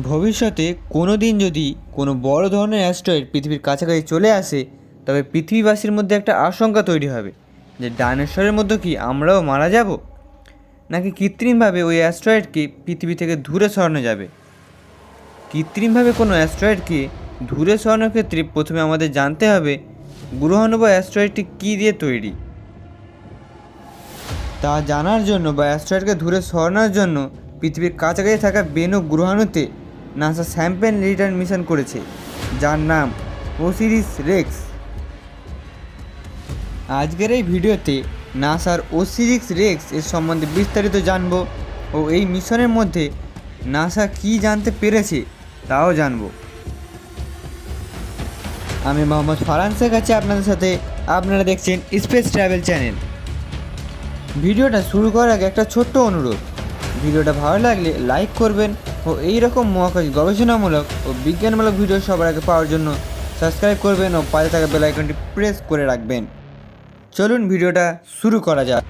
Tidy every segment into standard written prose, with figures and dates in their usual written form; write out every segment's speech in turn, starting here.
ভবিষ্যতে কোনো দিন যদি কোনো বড় ধরনের অ্যাস্ট্রয়েড পৃথিবীর কাছাকাছি চলে আসে, তবে পৃথিবীবাসীর মধ্যে একটা আশঙ্কা তৈরি হবে যে ডাইনোসরের মধ্যে কি আমরাও মারা যাব, নাকি কৃত্রিমভাবে ওই অ্যাস্ট্রয়েডকে পৃথিবী থেকে দূরে সরানো যাবে। কৃত্রিমভাবে কোনো অ্যাস্ট্রয়েডকে দূরে সরানোর ক্ষেত্রে প্রথমে আমাদের জানতে হবে গ্রহাণু বা অ্যাস্ট্রয়েডটি কী দিয়ে তৈরি। তা জানার জন্য বা অ্যাস্ট্রয়েডকে দূরে সরানোর জন্য পৃথিবীর কাছাকাছি থাকা বেনু গ্রহাণুতে নাসা স্যাম্পেল রিটার্ন মিশন করেছে, যার নাম ওসিরিস রেক্স। আজকের এই ভিডিওতে নাসার ওসিরিস রেক্স এর সম্বন্ধে বিস্তারিত জানব ও এই মিশনের মধ্যে নাসা কী জানতে পেরেছে তাও জানব। আমি মোহাম্মদ ফারহান শেখ আছি আপনাদের সাথে। আপনারা দেখছেন স্পেস ট্রাভেল চ্যানেল। ভিডিওটা শুরু করার আগে একটা ছোট্ট অনুরোধ, ভিডিওটা ভালো লাগলে লাইক করবেন ও এই রকম মহাকাশ গবেষণামূলক ও বিজ্ঞানমূলক ভিডিও সবার আগে পাওয়ার জন্য সাবস্ক্রাইব করবেন ও পাশে থাকা বেল আইকনটি প্রেস করে রাখবেন। চলুন ভিডিওটা শুরু করা যাক।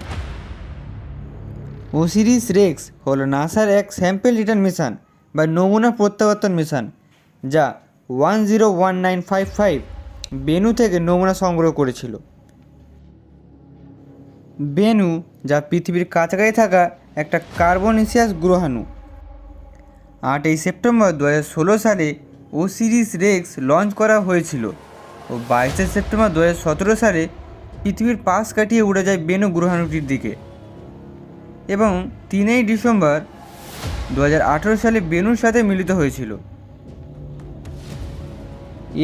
ওসিরিস রেক্স হলো নাসার এক স্যাম্পেল রিটার্ন মিশন বা নমুনা প্রত্যাবর্তন মিশন, যা 101955 বেনু থেকে নমুনা সংগ্রহ করেছিল। বেনু, যা পৃথিবীর কাছাকাছি থাকা একটা কার্বনেসিয়াস গ্রহাণু। 8 সেপ্টেম্বর 2016 সালে ওসিরিস রেক্স লঞ্চ করা হয়েছিল ও 22 সেপ্টেম্বর 2017 সালে পৃথিবীর পাশ কাটিয়ে উড়ে যায় বেনু গ্রহাণুটির দিকে এবং 3 ডিসেম্বর 2018 সালে বেনুর সাথে মিলিত হয়েছিল।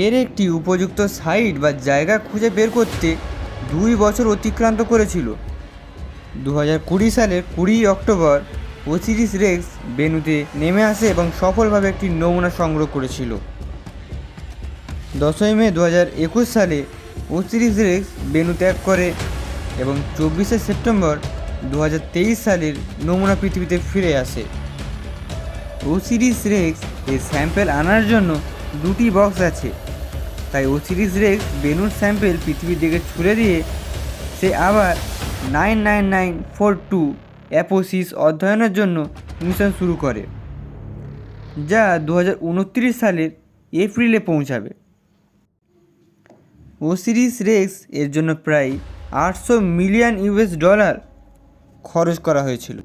এর একটি উপযুক্ত সাইট বা জায়গা খুঁজে বের করতে 2 বছর অতিক্রান্ত করেছিল। 2020 সালের 20 অক্টোবর ওসিরিস রেক্স বেনুতে নেমে আসে এবং সফলভাবে একটি নমুনা সংগ্রহ করেছিল। 10 মে 2021 সালে ওসিরিস রেক্স বেনু ত্যাগ করে এবং 24 সেপ্টেম্বর 2023 সালের নমুনা পৃথিবীতে ফিরে আসে। ওসিরিস রেক্স এর স্যাম্পেল আনার জন্য 2টি বক্স আছে, তাই ওসিরিস রেক্স বেনুর স্যাম্পেল পৃথিবীর দিকে ছুড়ে দিয়ে সে আবার 99942 অ্যাপোসিস অধ্যয়নের জন্য মিশন শুরু করে, যা 2029 সালের এপ্রিলে পৌঁছাবে। ওসিরিস রেক্স এর জন্য প্রায় $800 মিলিয়ন খরচ করা হয়েছিল।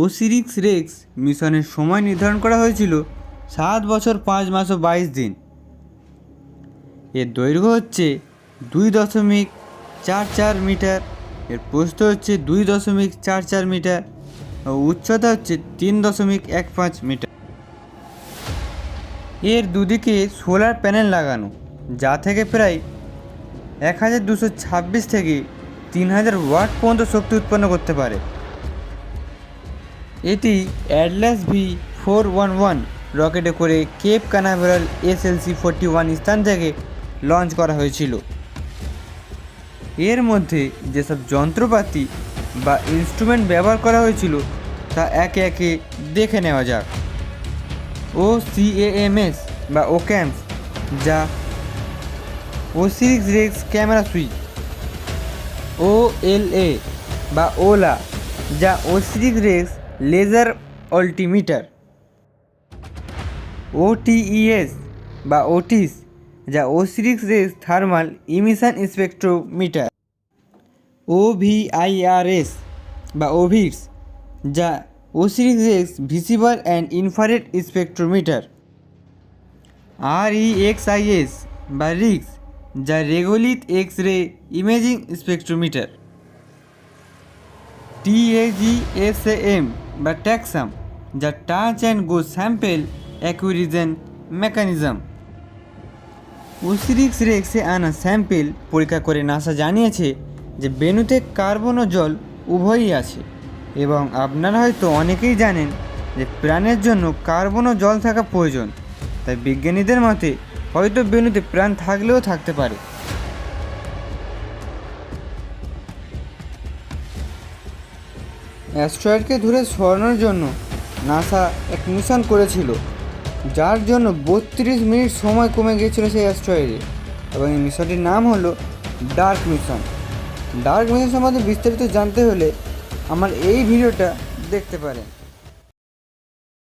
ওসিরিস রেক্স মিশনের সময় নির্ধারণ করা হয়েছিল 7 বছর 5 মাস ও 22 দিন। এর দৈর্ঘ্য হচ্ছে 2.44 মিটার, এর প্রস্থ হচ্ছে 2.44 মিটার ও উচ্চতা হচ্ছে 3.15 মিটার। এর দুদিকে সোলার প্যানেল লাগানো, যা থেকে প্রায় 1226 থেকে 3000 ওয়াট পর্যন্ত শক্তি উৎপন্ন করতে পারে। এটি অ্যাটলাস V411 রকেটে করে কেপ কানাভেরাল SLC-41 স্থান থেকে লঞ্চ করা হয়েছিল। এর মধ্যে যেসব যন্ত্রপাতি বা ইনস্ট্রুমেন্ট ব্যবহার করা হয়েছিল তা একে একে দেখে নেওয়া যাক। OCAMS বা ওক্যামস, যা OSIRIS REx camera switch. OLA বা ওলা, যা OSIRIS REx laser altimeter. OTES বা ওটিস, যা OSIRIS REx thermal emission spectrometer. OVIRS বা ওভিরস, যা OSIRIS REx visible and infrared spectrometer. REXIS বা রিক্স, যা regolith X ray imaging spectrometer. TAGSAM বা TAGSAM, যা touch and go sample acquisition mechanism. OSIRIS রেক্সে আনা স্যাম্পেল পরীক্ষা করে নাসা জানিয়েছে যে বেনুতে কার্বন ও জল উভয়ই আছে এবং আপনারা হয়তো অনেকেই জানেন যে প্রাণের জন্য কার্বন ও জল থাকা প্রয়োজন, তাই বিজ্ঞানীদের মতে হয়তো বেনুতে প্রাণ থাকলেও থাকতে পারে। অ্যাস্ট্রয়েডকে দূরে সরানোর জন্য নাসা এক মিশন করেছিল, যার জন্য 32 মিনিট সময় কমে গিয়েছিল সেই অ্যাস্ট্রয়েডে, এবং এই মিশনটির নাম হলো ডার্ক মিশন। ডার্ক মিশন সম্বন্ধে বিস্তারিত জানতে হলে আমার এই ভিডিওটা দেখতে পারেন।